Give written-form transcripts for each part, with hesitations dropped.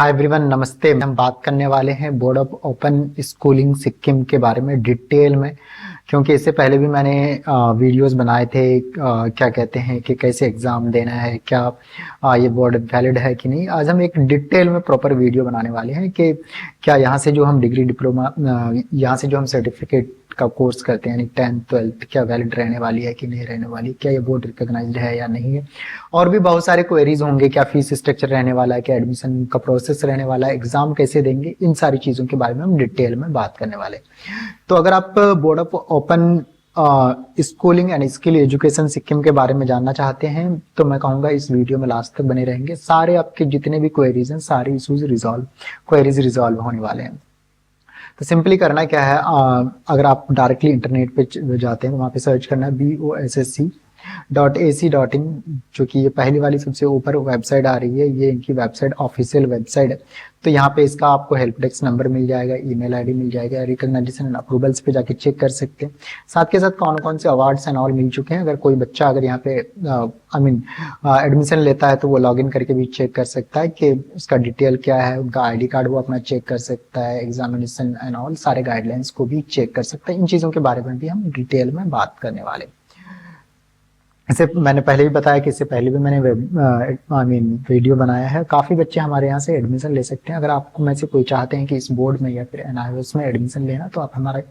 Hi everyone, नमस्ते। हम बात करने वाले हैं board of open schooling Sikkim के बारे में डिटेल में, क्योंकि इससे पहले भी मैंने वीडियोस बनाए थे। क्या कहते हैं कि कैसे एग्ज़ाम देना है, क्या ये बोर्ड वैलिड है कि नहीं। आज हम एक डिटेल में प्रॉपर वीडियो बनाने वाले हैं कि क्या यहाँ से जो हम डिग्री डिप्लोमा, यहाँ से जो हम सर्टिफिकेट का कोर्स करते हैं यानी 10th 12th, क्या वैलिड रहने वाली है कि नहीं रहने वाली, क्या ये बोर्ड रिकॉग्नाइज्ड है या नहीं है। और भी बहुत सारे क्वेरीज होंगे, क्या फीस स्ट्रक्चर रहने वाला है, क्या एडमिशन का प्रोसेस रहने वाला है, एग्जाम कैसे देंगे, इन सारी चीज़ों के बारे में हम डिटेल में बात करने वाले हैं। तो अगर आप board of open schooling and skill education Sikkim के बारे में जानना चाहते हैं तो मैं कहूँगा इस वीडियो में लास्ट तक बने रहेंगे। सारे आपके जितने भी क्वेरीज हैं, सारे इशूज क्वेरीज रिजॉल्व होने वाले हैं। तो सिंपली करना क्या है, अगर आप डायरेक्टली इंटरनेट पे जाते हैं तो वहाँ पे सर्च करना है bossc.ac.in, जो कि ये पहली वाली सबसे ऊपर वेबसाइट आ रही है। ये इनकी वेबसाइट ऑफिशियल वेबसाइट है। तो यहाँ पे इसका आपको हेल्प डेस्क नंबर मिल जाएगा, ईमेल आईडी मिल जाएगा, रिकॉग्नाइजेशन एंड अप्रूवल्स पे जाके चेक कर सकते हैं। साथ के साथ कौन कौन से अवार्ड्स एंड ऑल मिल चुके हैं। अगर कोई बच्चा अगर यहाँ पे एडमिशन लेता है तो वो लॉगिन करके भी चेक कर सकता है कि उसका डिटेल क्या है, उनका आईडी कार्ड वो अपना चेक कर सकता है, एग्जामिनेशन एंड ऑल सारे गाइडलाइंस को भी चेक कर सकता है। इन चीज़ों के बारे में भी हम डिटेल में बात करने वाले हैं। इसे मैंने पहले भी बताया कि इससे पहले भी मैंने वीडियो बनाया है। काफ़ी बच्चे हमारे यहाँ से एडमिशन ले सकते हैं। अगर आपको में से कोई चाहते हैं कि इस बोर्ड में या फिर एनआईओएस में एडमिशन लेना, तो आप हमारा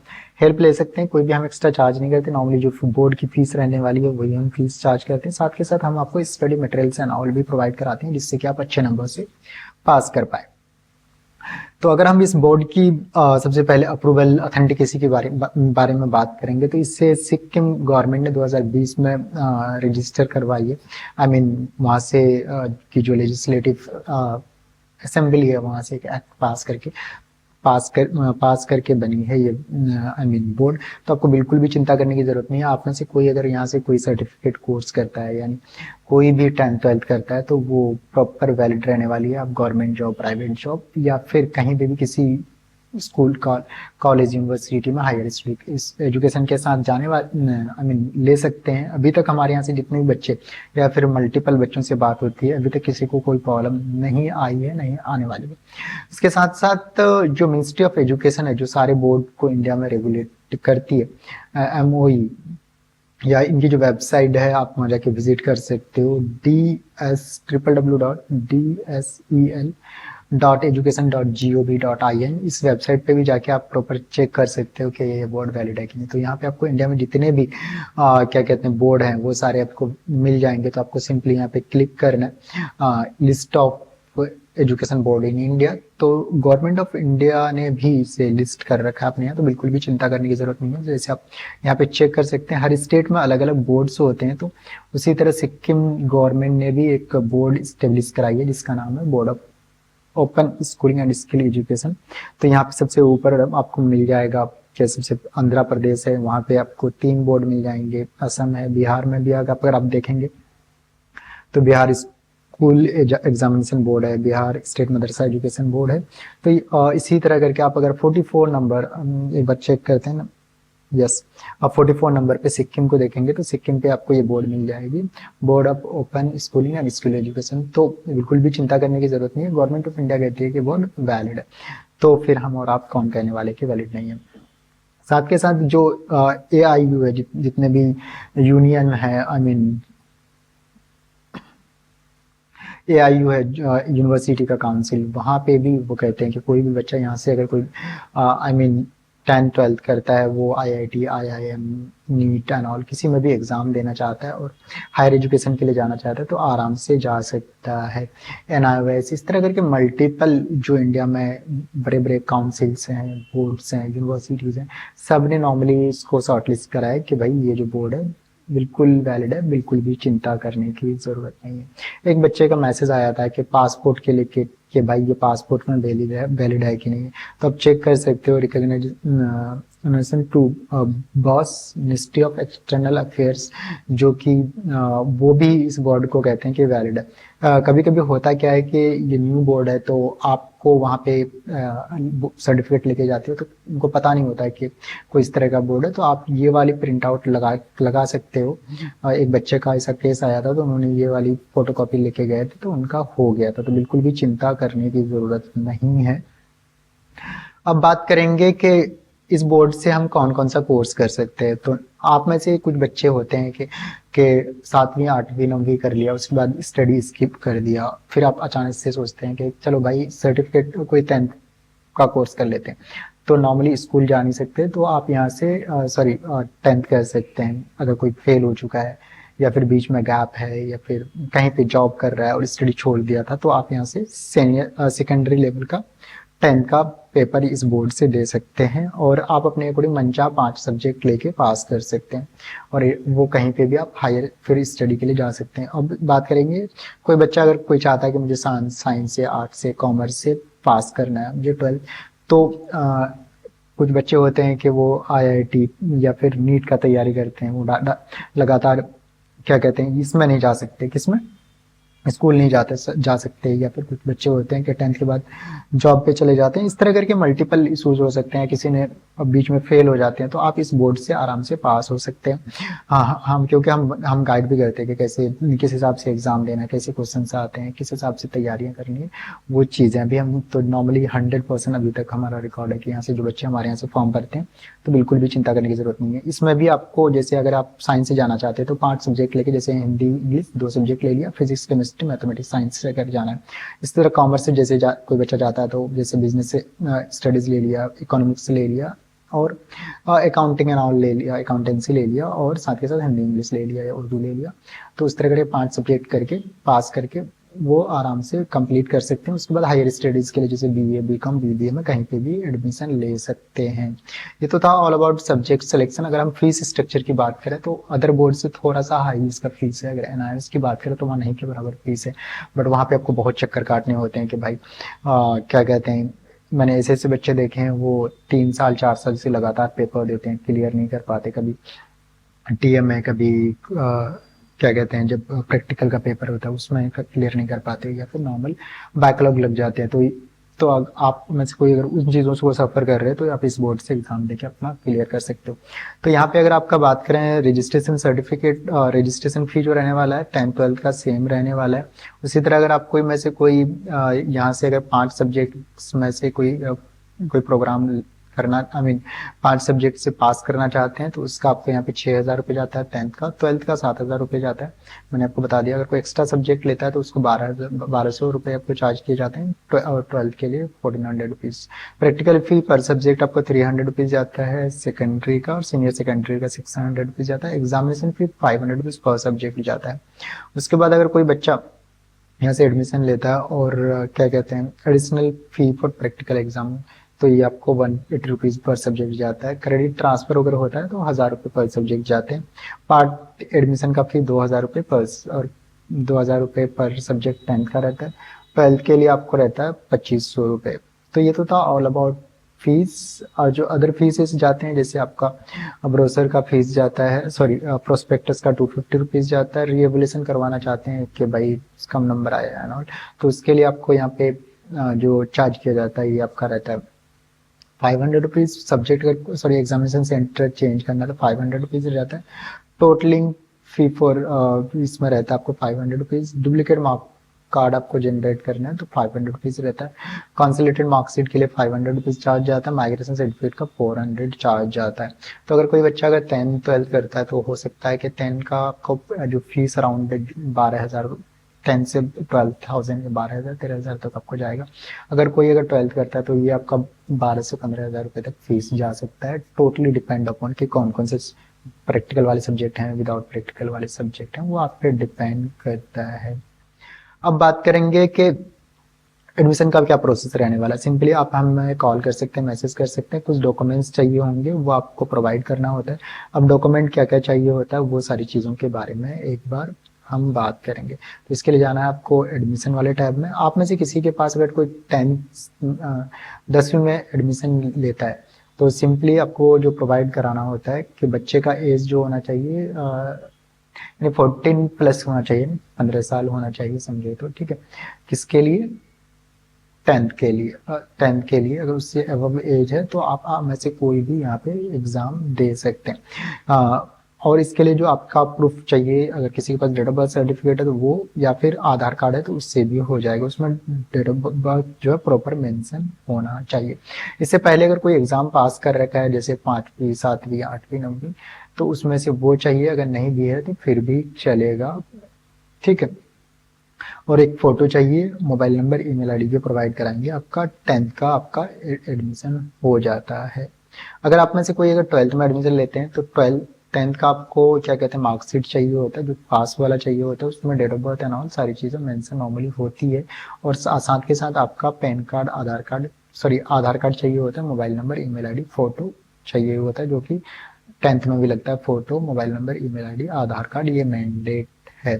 हेल्प ले सकते हैं। कोई भी हम एक्स्ट्रा चार्ज नहीं करते। नॉर्मली जो बोर्ड की फीस रहने वाली है वही हम फीस चार्ज करते हैं। साथ के साथ हम आपको स्टडी मटेरियल्स एंड ऑल भी प्रोवाइड कराते हैं, जिससे कि आप अच्छे नंबर से पास कर पाए। तो अगर हम इस बोर्ड की सबसे पहले अप्रूवल ऑथेंटिकेसी के बारे में बात करेंगे, तो इससे सिक्किम गवर्नमेंट ने 2020 में रजिस्टर करवाई है। वहाँ से की जो लेजिस्लेटिव असेंबली है, वहाँ से एक एक्ट पास करके बनी है ये बोर्ड। तो आपको बिल्कुल भी चिंता करने की जरूरत नहीं है। आप में से कोई अगर यहाँ से कोई सर्टिफिकेट कोर्स करता है, यानी कोई भी 10th 12th करता है, तो वो प्रॉपर वैलिड रहने वाली है। आप गवर्नमेंट जॉब, प्राइवेट जॉब या फिर कहीं भी किसी स्कूल, कॉलेज, यूनिवर्सिटी में हायर एजुकेशन के साथ जाने वाले ले सकते हैं। अभी तक हमारे यहाँ से जितने भी बच्चे या फिर मल्टीपल बच्चों से बात होती है, अभी तक किसी को कोई प्रॉब्लम नहीं आई है, नहीं आने वाली है। इसके साथ साथ जो मिनिस्ट्री ऑफ एजुकेशन है, जो सारे बोर्ड को इंडिया में रेगुलेट करती है, MOE, या इनकी जो वेबसाइट है आप वहाँ जाके विजिट कर सकते हो, www.dsel.education.gov.in। इस वेबसाइट पे भी जाके आप प्रॉपर चेक कर सकते हो कि ये बोर्ड वैलिड है कि नहीं। तो यहाँ पे आपको इंडिया में जितने भी क्या कहते हैं बोर्ड हैं वो सारे आपको मिल जाएंगे। तो आपको सिंपली यहाँ पे क्लिक करना है, list of education board in India. तो गवर्नमेंट ऑफ इंडिया ने भी इसे लिस्ट कर रखा है अपने यहाँ, तो बिल्कुल भी चिंता करने की जरूरत नहीं है। जैसे आप यहाँ पे चेक कर सकते हैं, हर स्टेट में अलग अलग बोर्ड्स होते हैं। तो उसी तरह सिक्किम गवर्नमेंट ने भी एक बोर्ड स्टेब्लिश कराई है, जिसका नाम है board of open schooling and skill education. तो यहाँ पे सबसे ऊपर आपको मिल जाएगा, जैसे सबसे आंध्र प्रदेश है, वहाँ पे आपको 3 बोर्ड मिल जाएंगे। असम है, बिहार में भी अगर आप देखेंगे तो बिहार स्कूल एग्जामिनेशन बोर्ड है, बिहार स्टेट मदरसा एजुकेशन बोर्ड है। तो इसी तरह करके आप अगर 44 नंबर एक बार चेक करते हैं ना, यस, आप 44 नंबर पे सिक्किम को देखेंगे तो सिक्किम पे आपको ये बोर्ड मिल जाएगी, board of open schooling and skill education. तो बिल्कुल भी चिंता करने की जरूरत नहीं है। गवर्नमेंट ऑफ इंडिया कहती है कि बोर्ड वैलिड है, तो फिर हम और आप कौन कहने वाले कि वैलिड नहीं है। साथ के साथ जो AIU है, जितने भी यूनियन है, AIU है, यूनिवर्सिटी का काउंसिल, वहाँ पे भी वो कहते हैं कि कोई भी बच्चा यहाँ से अगर कोई 10th 12th करता है, वो IIT, IIM, neat and all किसी में भी एग्जाम देना चाहता है और हायर एजुकेशन के लिए जाना चाहता है, तो आराम से जा सकता है। NIOS, इस तरह करके मल्टीपल जो इंडिया में बड़े बड़े काउंसिल्स हैं, बोर्ड्स हैं, यूनिवर्सिटीज़ हैं, सब ने नॉर्मली इसको शॉर्टलिस्ट करा है कि भाई ये जो बोर्ड है बिल्कुल वैलिड है, बिल्कुल भी चिंता करने की जरूरत नहीं है। एक बच्चे का मैसेज आया था कि पासपोर्ट के लिए कि भाई ये पासपोर्ट में वैलिड है कि नहीं, तो आप चेक कर सकते हो donation to boss ministry of external affairs, जो कि वो भी इस बोर्ड को कहते हैं कि वैलिड है। कभी कभी होता क्या है कि ये न्यू बोर्ड है तो आपको वहाँ पे सर्टिफिकेट लेके जाते हो तो उनको पता नहीं होता है कि कोई इस तरह का बोर्ड है, तो आप ये वाली प्रिंट आउट लगा सकते हो। एक बच्चे का ऐसा केस आया था तो उन्होंने ये वाली फोटोकॉपी लेके गए थे तो उनका हो गया था, तो बिल्कुल भी चिंता करने की जरूरत नहीं है। अब बात करेंगे कि इस बोर्ड से हम कौन कौन सा कोर्स कर सकते हैं। तो आप में से कुछ बच्चे होते हैं कि 7वीं 8वीं 9वीं कर लिया, उसके बाद स्टडी स्किप कर दिया, फिर आप अचानक से सोचते हैं कि चलो भाई सर्टिफिकेट कोई 10th का कोर्स कर लेते हैं। तो नॉर्मली स्कूल जा नहीं सकते तो आप यहाँ से 10th कर सकते हैं। अगर कोई फेल हो चुका है या फिर बीच में गैप है या फिर कहीं पे जॉब कर रहा है और स्टडी छोड़ दिया था, तो आप यहाँ से सेकेंडरी लेवल का 10th का पेपर इस बोर्ड से दे सकते हैं और आप अपने अकॉर्डिंग मनचाहा 5 सब्जेक्ट लेके पास कर सकते हैं और वो कहीं पे भी आप हायर फिर स्टडी के लिए जा सकते हैं। अब बात करेंगे कोई बच्चा अगर कोई चाहता है कि मुझे साइंस से, आर्ट से, कॉमर्स से पास करना है मुझे 12th, तो कुछ बच्चे होते हैं कि वो IIT या फिर नीट का तैयारी करते हैं, वो लगातार क्या कहते हैं इसमें नहीं जा सकते, किसमें स्कूल नहीं जा सकते, या फिर कुछ बच्चे होते हैं कि 10th के बाद जॉब पे चले जाते हैं। इस तरह करके मल्टीपल इशूज हो सकते हैं, किसी ने बीच में फेल हो जाते हैं, तो आप इस बोर्ड से आराम से पास हो सकते हैं। हाँ, हम क्योंकि हम गाइड भी करते हैं कि कैसे किस हिसाब से एग्जाम देना है, कैसे क्वेश्चन आते हैं, किस हिसाब से तैयारियां करनी है, वो चीज़ें भी हम तो नॉर्मली 100% अभी तक हमारा रिकॉर्ड है कि यहाँ से जो बच्चे हमारे यहाँ से फॉर्म भरते हैं तो बिल्कुल भी चिंता करने की जरूरत नहीं है। इसमें भी आपको जैसे अगर आप साइंस से जाना चाहते हैं तो 5 सब्जेक्ट लेके, जैसे हिंदी इंग्लिश 2 सब्जेक्ट ले लिया, फिजिक्स केमिस्ट्री मैथमेटिक्स साइंस से अगर जाना है। इस तरह कॉमर्स से जैसे कोई बच्चा जाता है तो जैसे बिजनेस से स्टडीज ले लिया, इकोनॉमिक्स ले लिया और अकाउंटिंग एंड ऑल ले लिया, अकाउंटेंसी ले लिया और साथ के साथ हिंदी इंग्लिश ले लिया या उर्दू ले लिया। तो इस तरह के 5 सब्जेक्ट करके पास करके वो आराम से कंप्लीट कर सकते हैं। उसके बाद हायर स्टडीज के लिए जैसे BA BCom BBA में कहीं पे भी एडमिशन ले सकते हैं। ये तो था ऑल अबाउट सब्जेक्ट सिलेक्शन। अगर हम फीस स्ट्रक्चर की बात करें तो अदर बोर्ड से थोड़ा सा हाई इसका फीस है। अगर NIMS की बात करें तो वहाँ नहीं के बराबर फीस है, बट वहाँ पे आपको बहुत चक्कर काटने होते हैं कि भाई क्या कहते हैं, मैंने ऐसे ऐसे बच्चे देखे हैं वो 3 साल 4 साल से लगातार पेपर देते हैं, क्लियर नहीं कर पाते। कभी TM में, कभी क्या कहते हैं जब प्रैक्टिकल का पेपर होता है उसमें क्लियर नहीं कर पाते या फिर नॉर्मल बैकलॉग लग जाते हैं। तो आप में से कोई अगर उन चीज़ों से वो सफ़र कर रहे हैं तो आप इस बोर्ड से एग्जाम देके अपना क्लियर कर सकते हो। तो यहाँ पे अगर आपका बात करें रजिस्ट्रेशन सर्टिफिकेट, रजिस्ट्रेशन फी जो रहने वाला है 10th 12th का सेम रहने वाला है। उसी तरह अगर आप कोई में से कोई यहाँ से अगर 5 सब्जेक्ट्स में से कोई प्रोग्राम करना, 5 सब्जेक्ट से पास करना चाहते हैं तो उसका आपको यहाँ पे 6,000 रुपये जाता है 10th का। 12th का 7,000 रुपये जाता है, मैंने आपको बता दिया। अगर कोई एक्स्ट्रा सब्जेक्ट लेता है तो उसको 1200 रुपये आपको चार्ज किए जाते हैं और 12th के लिए 1400 रुपीज़। प्रैक्टिकल फी पर सब्जेक्ट आपको 300 रुपीज़ जाता है सेकेंडरी का, और सीनियर सेकेंडरी का 600 रुपीज़ जाता है। एग्जामिनेशन फी 500 रुपीज़ पर सब्जेक्ट जाता है। उसके बाद अगर कोई बच्चा यहाँ से एडमिशन लेता है और क्या कहते हैं additional fee for practical exam, तो ये आपको 180 रुपीज़ पर सब्जेक्ट जाता है। क्रेडिट ट्रांसफर अगर होता है तो 1,000 रुपये पर सब्जेक्ट जाते हैं। पार्ट एडमिशन का फी 2,000 रुपये पर और 2,000 रुपये पर सब्जेक्ट 10th का रहता है। 12th के लिए आपको रहता है 2,500 रुपये। तो ये तो था ऑल अबाउट फीस। और जो अदर फीसेस जाते हैं जैसे आपका ब्रोशर का फीस जाता है, सॉरी प्रोस्पेक्टस का 250 रुपीज़ जाता है। रीएवल्यूशन करवाना चाहते हैं कि भाई कम नंबर आया है नॉट, तो उसके लिए आपको यहाँ पे जो चार्ज किया जाता है ये आपका रहता है 500 rupees. Subject sorry examination centre change करना तो 500 रुपीज़ रहता है। टोटलिंग फी फॉर इसमें रहता है आपको 500 रुपीज़। डुप्लीकेट मार्क कार्ड आपको जनरेट करना है तो 500 रुपीज़ रहता है। कंसोलिडेटेड मार्कशीट के लिए 500 रुपीज़ चार्ज जाता है। माइग्रेशन सर्टिफिकेट का 400 चार्ज जाता है। तो अगर कोई बच्चा अगर 10th 12th करता है तो हो सकता है कि 10th का आपको जो फीस अराउंड 12,000, 10 से 12,000 या 12,000 13,000 तक आपको जाएगा। अगर कोई अगर 12th करता है तो ये आपका 12 से 15,000 रुपये तक फीस जा सकता है। टोटली डिपेंड अपॉन कि कौन कौन से प्रैक्टिकल वाले सब्जेक्ट हैं, विदाउट प्रैक्टिकल वाले सब्जेक्ट हैं, वो आप पे डिपेंड करता है। अब बात करेंगे कि एडमिशन का क्या प्रोसेस रहने वाला है। सिंपली आप हमें कॉल कर सकते हैं, मैसेज कर सकते हैं। कुछ डॉक्यूमेंट्स चाहिए होंगे वो आपको प्रोवाइड करना होता है। अब डॉक्यूमेंट क्या क्या चाहिए होता है वो सारी चीज़ों के बारे में एक बार हम बात करेंगे। तो इसके लिए जाना है आपको एडमिशन वाले टैब में। आप में से किसी के पास अगर कोई 10th 10वीं में एडमिशन लेता है तो सिंपली आपको जो प्रोवाइड कराना होता है कि बच्चे का एज जो होना चाहिए यानी 14 प्लस होना चाहिए, 15 साल होना चाहिए समझे तो, ठीक है। किसके लिए? 10th के लिए। 10th के लिए अगर उससे अबव एज है तो आप में से कोई भी यहाँ पे एग्ज़ाम दे सकते हैं। और इसके लिए जो आपका प्रूफ चाहिए, अगर किसी के पास डेट ऑफ बर्थ सर्टिफिकेट है तो वो, या फिर आधार कार्ड है तो उससे भी हो जाएगा। उसमें डेट ऑफ बर्थ जो है प्रॉपर मेंशन होना चाहिए। इससे पहले अगर कोई एग्ज़ाम पास कर रखा है, जैसे 5वीं 7वीं 8वीं 9वीं, तो उसमें से वो चाहिए। अगर नहीं भी है तो फिर भी चलेगा, ठीक है। और एक फ़ोटो चाहिए, मोबाइल नंबर, ईमेल आईडी भी प्रोवाइड कराएंगे, आपका 10th का आपका एडमिशन हो जाता है। अगर आप में से कोई अगर 12th में एडमिशन लेते हैं तो 10th का आपको क्या कहते हैं मार्कशीट चाहिए होता है, जो पास वाला चाहिए होता है, उसमें date of birth and all सारी चीज़ें मेंशन नॉर्मली होती है। और साथ के साथ आपका पैन कार्ड, आधार कार्ड चाहिए होता है, mobile number, email ID, photo चाहिए होता है, जो कि 10th में भी लगता है। Photo, mobile number, email ID, Aadhaar card, ये मैंडेट है,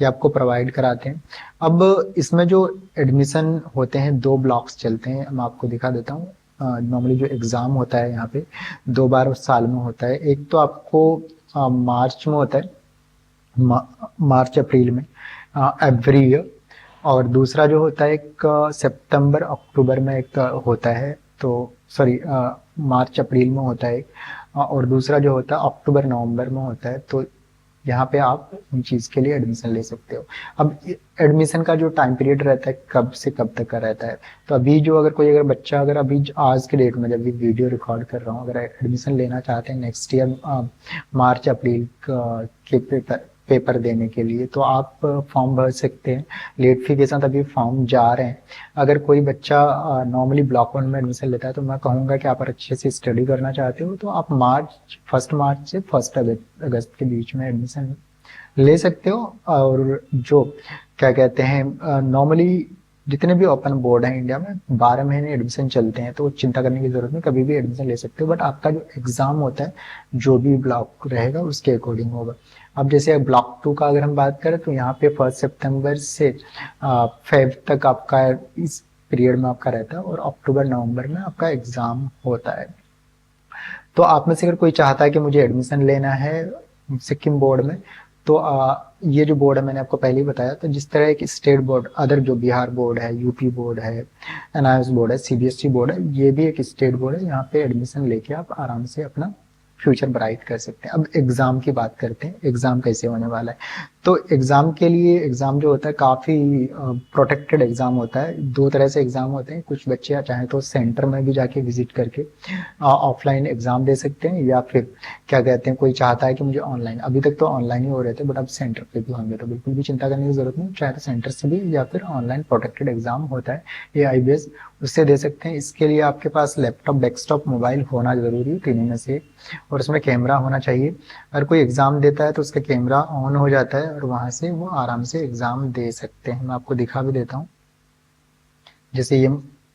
ये आपको प्रोवाइड कराते हैं। अब इसमें जो एडमिशन होते हैं 2 ब्लॉक्स चलते हैं, मैं आपको दिखा देता हूँ। नॉर्मली जो एग्ज़ाम होता है यहाँ पे 2 बार साल में होता है। एक तो आपको मार्च में होता है, मार्च अप्रैल में, एवरी ईयर। और दूसरा जो होता है एक सितंबर अक्टूबर में एक होता है, तो सॉरी मार्च अप्रैल में होता है एक, और दूसरा जो होता है अक्टूबर नवंबर में होता है। तो यहाँ पे आप इन चीज़ के लिए एडमिशन ले सकते हो। अब एडमिशन का जो टाइम पीरियड रहता है कब से कब तक का रहता है, तो अभी जो अगर बच्चा अगर अभी आज के डेट में जब भी वीडियो रिकॉर्ड कर रहा हूँ, अगर एडमिशन लेना चाहते हैं नेक्स्ट ईयर मार्च अप्रैल के पेपर देने के लिए, तो आप फॉर्म भर सकते हैं। लेट फी के साथ अभी फॉर्म जा रहे हैं। अगर कोई बच्चा नॉर्मली ब्लॉक 1 में एडमिशन लेता है तो मैं कहूँगा कि आप अच्छे से स्टडी करना चाहते हो तो आप 1 मार्च से 1 अगस्त के बीच में एडमिशन ले सकते हो। और जो क्या कहते हैं नॉर्मली जितने भी ओपन बोर्ड हैं इंडिया में 12 महीने एडमिशन चलते हैं, तो चिंता करने की जरूरत नहीं, कभी भी एडमिशन ले सकते हो। बट आपका जो एग्जाम होता है जो भी ब्लॉक रहेगा उसके अकॉर्डिंग होगा। अब जैसे ब्लॉक 2 का अगर हम बात करें तो यहाँ पे 1 सितंबर से फेब तक आपका इस पीरियड में आपका रहता है, और अक्टूबर नवंबर में आपका एग्जाम होता है। तो आप में से अगर कोई चाहता है कि मुझे एडमिशन लेना है सिक्किम बोर्ड में, तो ये जो बोर्ड है मैंने आपको पहले ही बताया, तो जिस तरह एक स्टेट बोर्ड, अदर जो बिहार बोर्ड है, यूपी बोर्ड है, एनआईएस बोर्ड है, सीबीएसई बोर्ड है, ये भी एक स्टेट बोर्ड है। यहाँ पे एडमिशन लेके आप आराम से अपना फ्यूचर ब्राइट कर सकते हैं। अब एग्जाम की बात करते हैं, एग्जाम कैसे होने वाला है। तो एग्जाम के लिए, एग्जाम जो होता है काफी प्रोटेक्टेड एग्जाम होता है। 2 तरह से एग्जाम होते हैं। कुछ बच्चे चाहे तो सेंटर में भी जाके विजिट करके ऑफलाइन एग्जाम दे सकते हैं, या फिर क्या कहते हैं कोई चाहता है कि मुझे ऑनलाइन, अभी तक तो ऑनलाइन ही हो रहे थे बट अब सेंटर पे भी होंगे, तो बिल्कुल भी चिंता करने की जरूरत नहीं, चाहे तो सेंटर से भी या फिर ऑनलाइन प्रोटेक्टेड एग्जाम होता है AIBS, उससे दे सकते हैं। इसके लिए आपके पास लैपटॉप, डेस्कटॉप, मोबाइल होना जरूरी है, तीनों में से, और उसमें कैमरा होना चाहिए। अगर कोई एग्जाम देता है तो उसका कैमरा ऑन हो जाता है और वहां से वो आराम से एग्जाम दे सकते हैं। मैं आपको दिखा भी देता हूँ, जैसे ये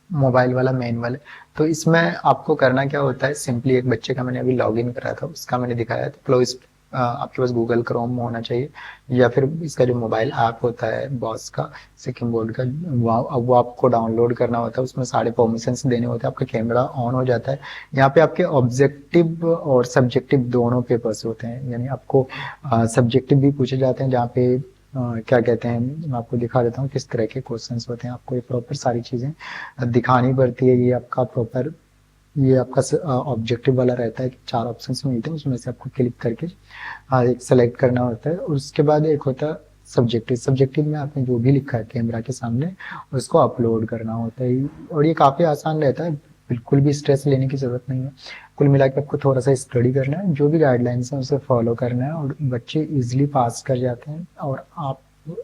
मोबाइल वाला मैनुअल है। तो इसमें आपको करना क्या होता है, सिंपली एक बच्चे का मैंने अभी लॉगिन करा था उसका मैंने दिखाया। तो आपके पास गूगल क्रोम होना चाहिए, या फिर इसका जो मोबाइल ऐप होता है बॉस का, सिक्किम बोर्ड का, वो आपको डाउनलोड करना होता है। उसमें सारे परमिशंस देने होते हैं, आपका कैमरा ऑन हो जाता है। यहाँ पे आपके ऑब्जेक्टिव और सब्जेक्टिव दोनों पेपर्स होते हैं, यानी आपको सब्जेक्टिव भी पूछे जाते हैं, जहाँ पे क्या कहते हैं, मैं आपको दिखा देता हूँ किस तरह के क्वेश्चंस होते हैं। आपको ये प्रॉपर सारी चीज़ें दिखानी पड़ती है। ये आपका प्रॉपर, ये आपका ऑब्जेक्टिव वाला रहता है कि 4 ऑप्शंस मिलते हैं, उसमें से आपको क्लिक करके एक सेलेक्ट करना होता है। और उसके बाद एक होता है सब्जेक्टिव। सब्जेक्टिव में आपने जो भी लिखा है कैमरा के सामने उसको अपलोड करना होता है, और ये काफ़ी आसान रहता है, बिल्कुल भी स्ट्रेस लेने की ज़रूरत नहीं है। कुल मिला के आपको थोड़ा सा स्टडी करना है, जो भी गाइडलाइंस हैं उसे फॉलो करना है, और बच्चे इजीली पास कर जाते हैं, और आप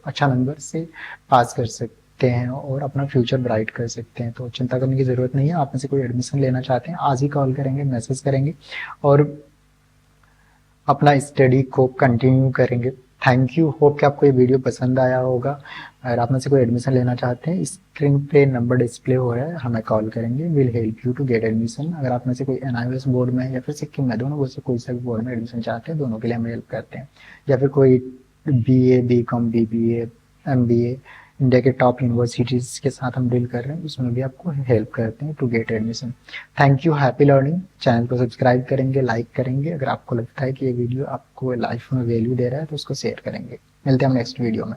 अच्छा नंबर से पास कर सकते हैं और अपना फ्यूचर ब्राइट कर सकते हैं। तो चिंता करने की ज़रूरत नहीं है। आप में से कोई एडमिशन लेना चाहते हैं आज ही कॉल करेंगे, मैसेज करेंगे और अपना स्टडी को कंटिन्यू करेंगे। थैंक यू, होप कि आपको ये वीडियो पसंद आया होगा। अगर आप में से कोई एडमिशन लेना चाहते हैं, स्क्रीन पे नंबर डिस्प्ले हो रहा है, हमें कॉल करेंगे, will help you to get admission. अगर आप में से कोई NIOS बोर्ड में या फिर सिक्किम में, दोनों से कोई सा भी बोर्ड में एडमिशन चाहते हैं, दोनों के लिए हम हेल्प करते हैं। या फिर कोई BA, BCom, BBA, MBA India के टॉप यूनिवर्सिटीज के साथ हम डील कर रहे हैं, उसमें भी आपको हेल्प करते हैं to get admission. Thank you, happy learning. Channel को सब्सक्राइब करेंगे, लाइक करेंगे। अगर आपको लगता है कि ये वीडियो आपको लाइफ में वैल्यू दे रहा है तो उसको शेयर करेंगे। मिलते हैं हम नेक्स्ट वीडियो में।